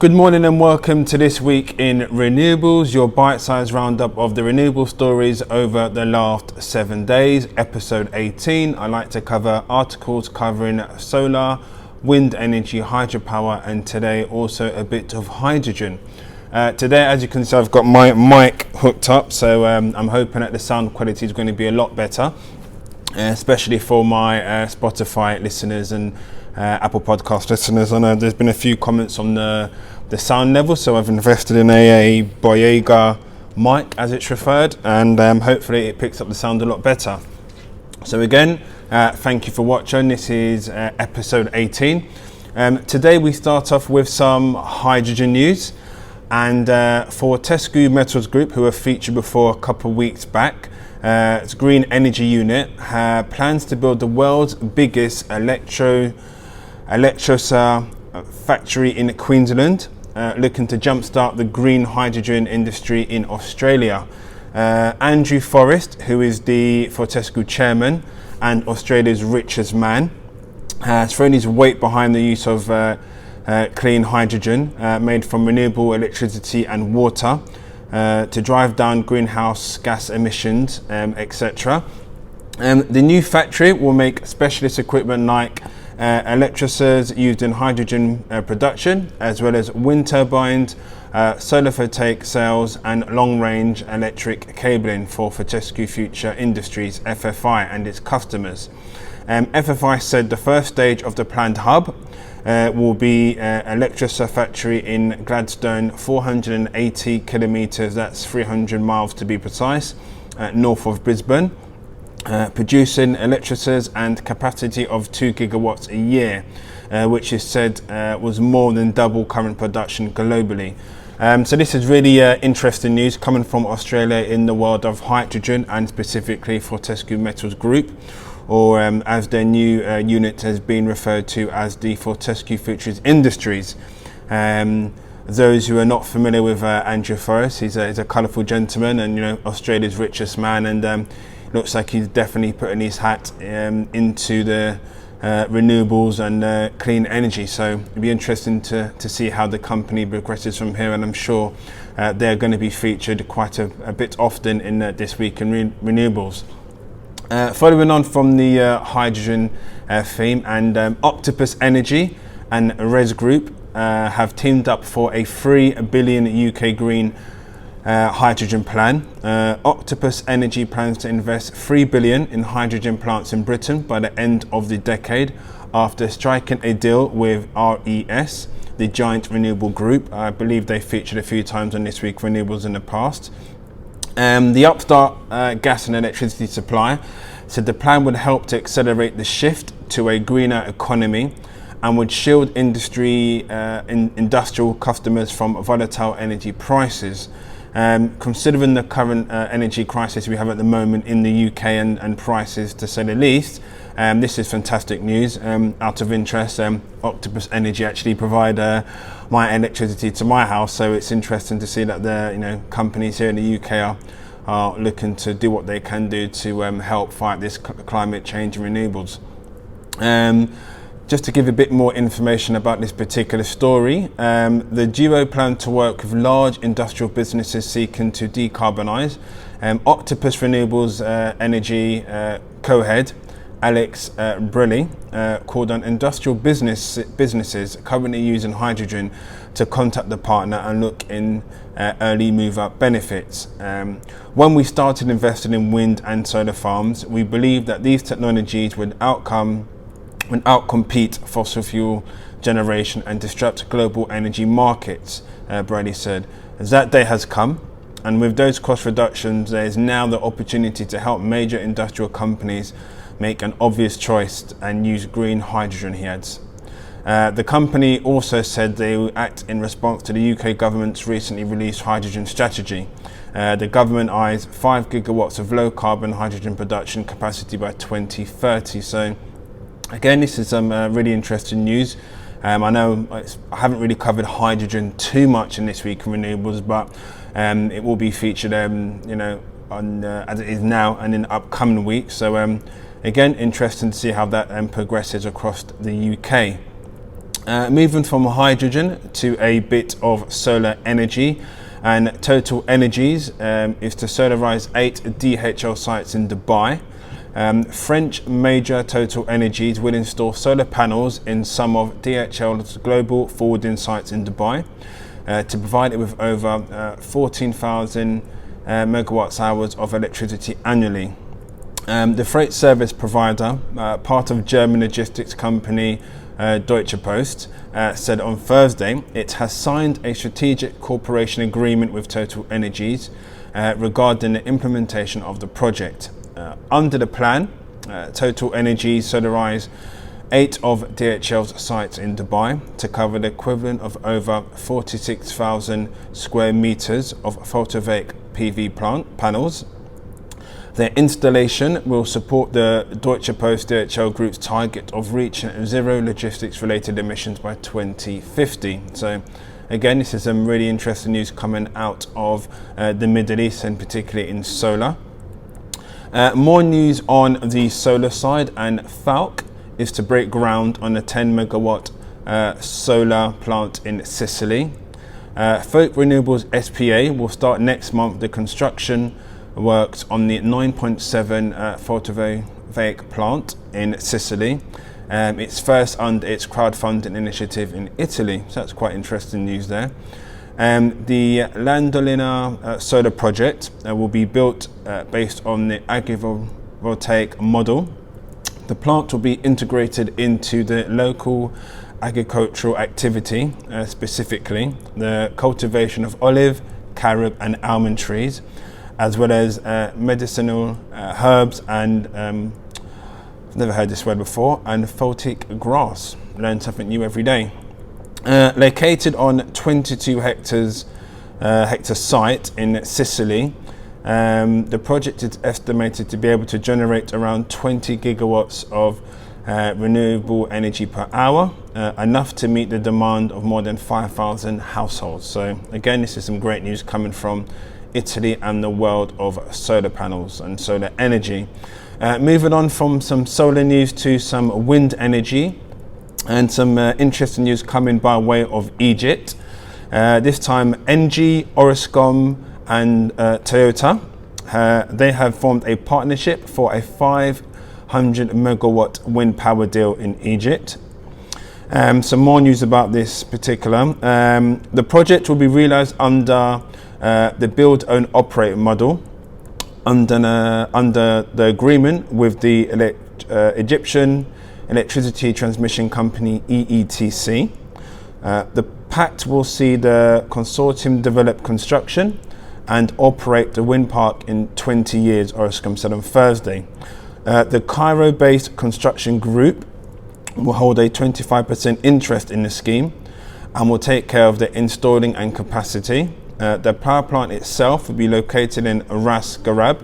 Good morning and welcome to This Week in Renewables, your bite-sized roundup of the renewable stories over the last 7 days. Episode 18, I like to cover articles covering solar, wind energy, hydropower, and today also a bit of hydrogen. Today, as you can see, I've got my mic hooked up, so I'm hoping that the sound quality is going to be a lot better, especially for my Spotify listeners and Apple Podcast listeners. I know there's been a few comments on the sound level, so I've invested in a Boyega mic, as it's referred, and hopefully it picks up the sound a lot better. So again, thank you for watching. This is episode 18. Today we start off with some hydrogen news, and Fortescue Metals Group, who have featured before a couple of weeks back, its green energy unit plans to build the world's biggest electrolyser factory in Queensland, looking to jumpstart the green hydrogen industry in Australia. Andrew Forrest, who is the Fortescue chairman and Australia's richest man, has thrown his weight behind the use of clean hydrogen made from renewable electricity and water to drive down greenhouse gas emissions, etc. The new factory will make specialist equipment like electrolysers used in hydrogen production, as well as wind turbines, solar photovoltaic cells, and long-range electric cabling for Fortescue Future Industries (FFI) and its customers. FFI said the first stage of the planned hub will be electrolyser factory in Gladstone, 480 kilometres, that's 300 miles to be precise, north of Brisbane, producing electrolysers and capacity of 2 gigawatts a year, which is said was more than double current production globally. So this is really interesting news coming from Australia in the world of hydrogen, and specifically Fortescue Metals Group, or as their new unit has been referred to as the Fortescue Future Industries. Those who are not familiar with Andrew Forrest, he's a colourful gentleman, and Australia's richest man, and looks like he's definitely putting his hat into the renewables and clean energy. So it'll be interesting to see how the company progresses from here, and I'm sure they're going to be featured quite a bit often in This Week in Renewables. Following on from the hydrogen theme, and Octopus Energy and Res Group have teamed up for a 3 billion UK green hydrogen plan. Octopus Energy plans to invest 3 billion in hydrogen plants in Britain by the end of the decade, after striking a deal with RES, the giant renewable group. I believe they featured a few times on This Week Renewables in the past. The upstart gas and electricity supplier said the plan would help to accelerate the shift to a greener economy and would shield industrial customers from volatile energy prices. Considering the current energy crisis we have at the moment in the UK and prices, to say the least, this is fantastic news. Out of interest, Octopus Energy actually provide my electricity to my house, so it's interesting to see that the companies here in the UK are looking to do what they can do to help fight this climate change and renewables. Just to give a bit more information about this particular story, the duo plan to work with large industrial businesses seeking to decarbonise. Octopus Renewables Energy co-head Alex Briley called on industrial businesses currently using hydrogen to contact the partner and look in early move-up benefits. When we started investing in wind and solar farms, we believed that these technologies would outcompete fossil fuel generation and disrupt global energy markets, Bradley said. As that day has come, and with those cost reductions, there is now the opportunity to help major industrial companies make an obvious choice and use green hydrogen, he adds. The company also said they will act in response to the UK government's recently released hydrogen strategy. The government eyes 5 gigawatts of low carbon hydrogen production capacity by 2030. So again, this is some really interesting news. I know I haven't really covered hydrogen too much in This Week in Renewables, but it will be featured, on as it is now and in upcoming weeks. So again, interesting to see how that progresses across the UK. Moving from hydrogen to a bit of solar energy, and Total Energies is to solarize 8 DHL sites in Dubai. French major Total Energies will install solar panels in some of DHL's global forwarding sites in Dubai to provide it with over 14,000 megawatts hours of electricity annually. The freight service provider, part of German logistics company Deutsche Post, said on Thursday it has signed a strategic cooperation agreement with Total Energies regarding the implementation of the project. Under the plan, Total Energies solarize 8 of DHL's sites in Dubai to cover the equivalent of over 46,000 square meters of photovoltaic PV panels. Their installation will support the Deutsche Post DHL Group's target of reaching zero logistics-related emissions by 2050. So, again, this is some really interesting news coming out of the Middle East, and particularly in solar. More news on the solar side, and Falck is to break ground on a 10 megawatt solar plant in Sicily. Folk Renewables SPA will start next month the construction works on the 9.7 photovoltaic plant in Sicily. It's first under its crowdfunding initiative in Italy, so that's quite interesting news there. The Landolina solar project will be built based on the agrivoltaic model. The plant will be integrated into the local agricultural activity, specifically the cultivation of olive, carob and almond trees, as well as medicinal herbs and, I've never heard this word before, and photic grass. Learn something new every day. Located on 22 hectare site in Sicily, the project is estimated to be able to generate around 20 gigawatts of renewable energy per hour, enough to meet the demand of more than 5,000 households. So again, this is some great news coming from Italy and the world of solar panels and solar energy. Moving on from some solar news to some wind energy, and some interesting news coming by way of Egypt. This time ENGIE, Orascom and Toyota, they have formed a partnership for a 500 megawatt wind power deal in Egypt. Some more news about this particular. The project will be realized under the build, own, operate model under the agreement with the Egyptian Electricity Transmission Company EETC. The pact will see the consortium develop construction and operate the wind park in 20 years, Orascom said on Thursday. The Cairo-based construction group will hold a 25% interest in the scheme and will take care of the installing and capacity. The power plant itself will be located in Ras Garab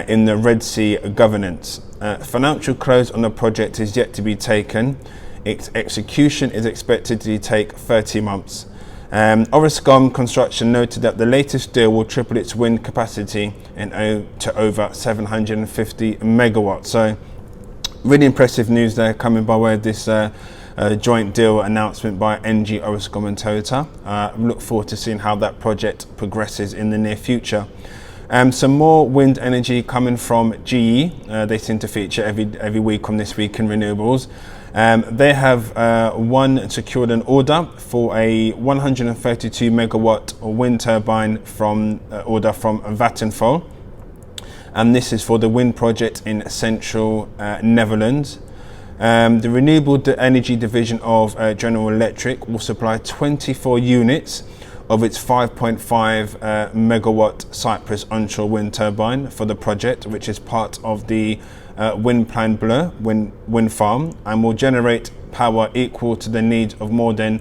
in the Red Sea governance. Financial close on the project is yet to be taken. Its execution is expected to take 30 months. Orascom Construction noted that the latest deal will triple its wind capacity to over 750 megawatts. So really impressive news there coming by way of this joint deal announcement by ENGIE, Orascom and Toyota. Look forward to seeing how that project progresses in the near future. Some more wind energy coming from GE. They seem to feature every week on This Week in Renewables. They have secured an order for a 132 megawatt wind turbine order from Vattenfall, and this is for the wind project in central Netherlands. The renewable energy division of General Electric will supply 24 units of its 5.5 megawatt Cyprus onshore wind turbine for the project, which is part of the Wind Plan Bleu wind farm, and will generate power equal to the needs of more than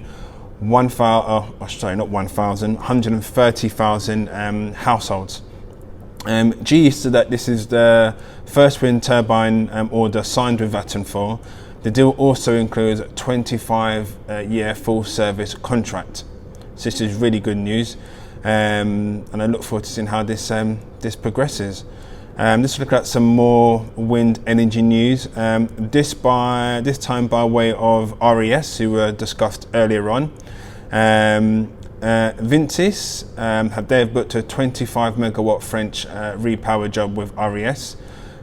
130,000 households. GE said that this is the first wind turbine order signed with Vattenfall. The deal also includes a 25-year full service contract. So this is really good news, and I look forward to seeing how this progresses. Let's look at some more wind energy news. This time by way of RES, who were discussed earlier on. Vincis they've booked a 25 megawatt French repower job with RES.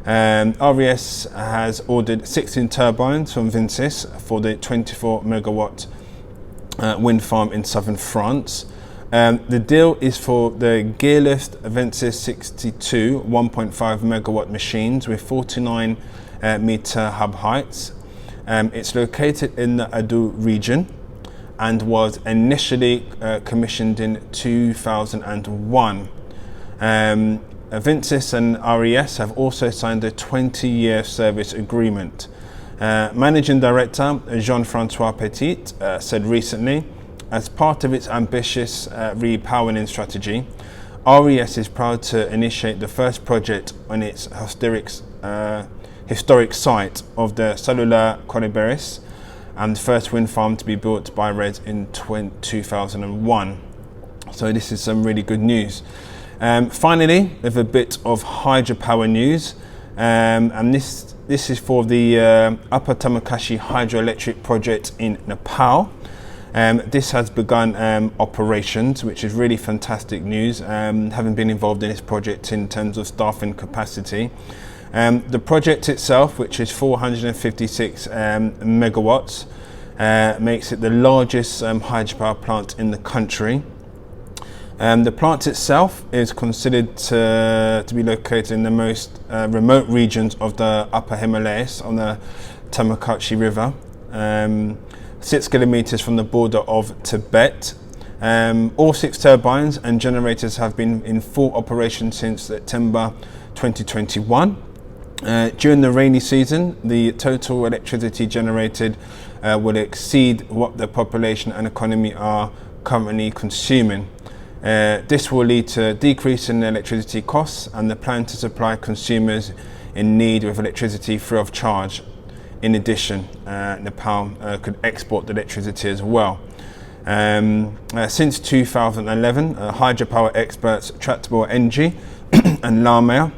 RES has ordered 16 turbines from Vincis for the 24 megawatt wind farm in southern France. The deal is for the gearlift Vincis 62 1.5 megawatt machines with 49 meter hub heights. It's located in the Ado region and was initially commissioned in 2001. Vincis and RES have also signed a 20-year service agreement. Managing Director Jean-Francois Petit said recently, as part of its ambitious repowering strategy, RES is proud to initiate the first project on its historic site of the Cellular Coliberis, and the first wind farm to be built by RES in 2001. So this is some really good news. Finally, with a bit of hydropower news, and this is for the Upper Tamakashi hydroelectric project in Nepal. This has begun operations, which is really fantastic news, having been involved in this project in terms of staffing capacity. The project itself, which is 456 megawatts, makes it the largest hydropower plant in the country. The plant itself is considered to be located in the most remote regions of the Upper Himalayas on the Tamakashi River, 6 kilometers from the border of Tibet. All 6 turbines and generators have been in full operation since September 2021. During the rainy season, the total electricity generated will exceed what the population and economy are currently consuming. This will lead to a decrease in electricity costs and the plan to supply consumers in need with electricity free of charge. In addition, Nepal could export the electricity as well. Since 2011, hydropower experts Octupus Energy and Lamea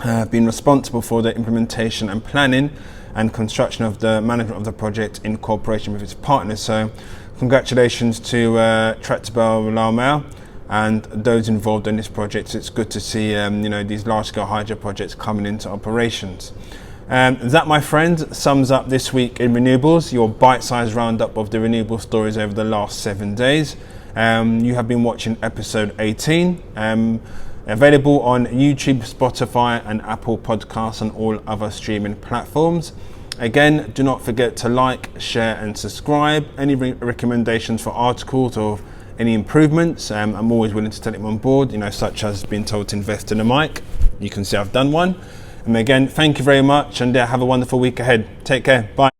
have been responsible for the implementation and planning and construction of the management of the project in cooperation with its partners. So congratulations to Octupus Lamea and those involved in this project. It's good to see these large-scale hydro projects coming into operations. That, my friend, sums up this week in renewables, your bite-sized roundup of the renewable stories over the last 7 days. You have been watching episode 18. Available on YouTube, Spotify and Apple Podcasts and all other streaming platforms. Again, do not forget to like, share and subscribe. Any recommendations for articles or any improvements, I'm always willing to take them on board, such as being told to invest in a mic. You can see I've done one. And again, thank you very much and have a wonderful week ahead. Take care. Bye.